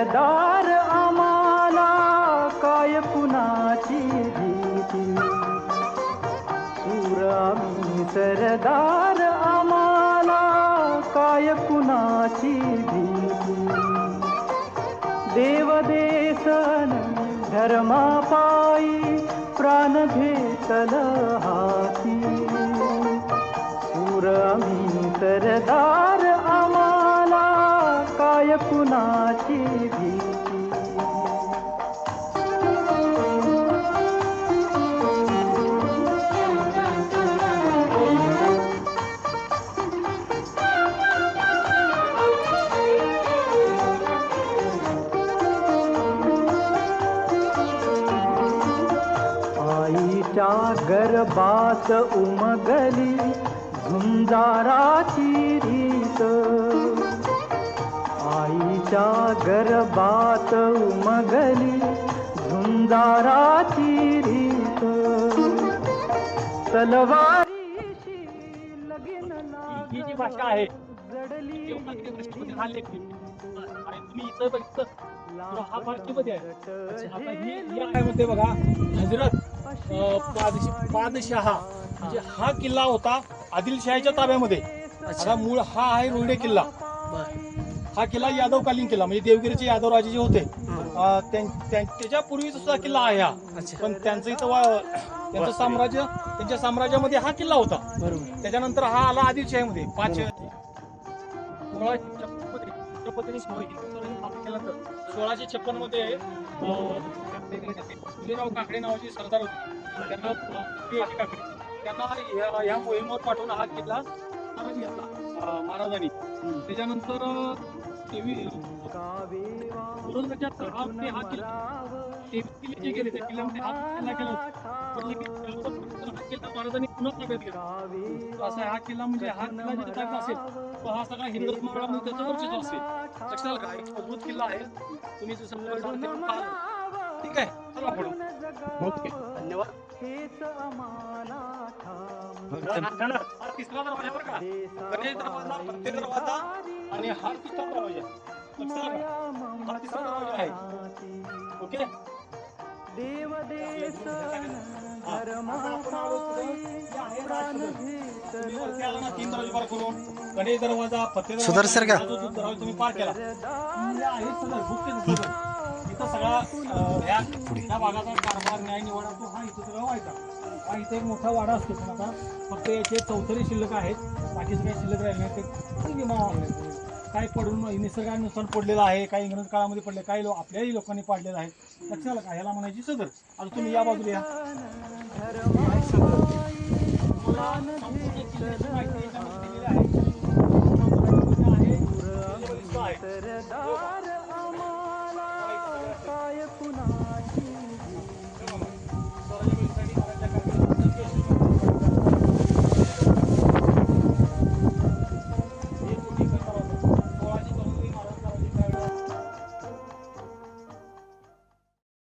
सरदार आम्हाला काय कुणाची भीती, शूर आम्ही सरदार आम्हाला काय कुणाची भीती, देव देसन धर्मापायी प्राण घेतल हाती, शूर आम्ही सरदार आम्हाला काय कुणाची भीती. आईच्या गर्भात उमगली झुंजाराची रीत, आईच्या गर्भात उमगली झुंजाराची रीत, तलवारीशी लगीन ही जी भाषा आहे जडली हा लेख आणि तुम्ही इथं बघितलं हा फारसीमध्ये आहे. आता ही या मध्ये बघा हजरत पादशाह म्हणजे हा किल्ला होता आदिलशाहीच्या ताब्यामध्ये. आता मूळ हा आहे रोहिडे किल्ला. हा किल्ला यादवकालीन किल्ला म्हणजे देवगिरीचे यादव राजे जे होते त्याच्या पूर्वीचा सुद्धा किल्ला आहे हा. पण त्यांचं इथं त्यांचं साम्राज्य त्यांच्या साम्राज्यामध्ये हा किल्ला होता. त्याच्यानंतर हा आला आदिलशाहीमध्ये 1656 मध्ये फुलेराव काकडे नावाचे सरदार होते. त्यांना ह्या मोहिमेवर पाठवून हा किल्ला ताब्यात घेतला महाराजांनी. त्याच्यानंतर किल्ले गेले त्या किल्ल्यामध्ये हा किल्ला केला होता. महाराजांनी पुन्हा ताब्यात घेतला. असा हा किल्ला म्हणजे हा किल्ला जिथे ताब्यात असेल तो हा सगळा हिंदू महाराजांनी त्याचं वर्चस्व असेल. लक्षात का एक मजबूत किल्ला आहे. तुम्ही ठीक आहे. चला पुढे. ओके धन्यवाद. हा तिसरा दरवाजा बरं का. गणेश दरवाजा, प्रत्येक दरवाजा आणि हा तिसरा दरवाजा. लक्षात का हा तिसरा दरवाजा आहे. ओके देव देसन गणेश दरवाजा फतेह सुधर सर का दरवाजा तुम्ही पार केला इथं सगळा या भागाचा कारभार न्याय निवाडा तो हा इथं सगळा व्हायचा. हा इथे एक मोठा वाडा असतो पण आता फक्त याचे चौथरी शिल्लक आहेत. बाकीचं काही शिल्लक राहिले नाही. ते काही पडून निसर्गानुसार पडलेलं आहे, काही इंग्रज काळामध्ये पडले, काही आपल्याही लोकांनी पाडलेलं आहे. लक्षात आलं का ह्याला म्हणायची सदर. आता तुम्ही या बाजूला या. माहिती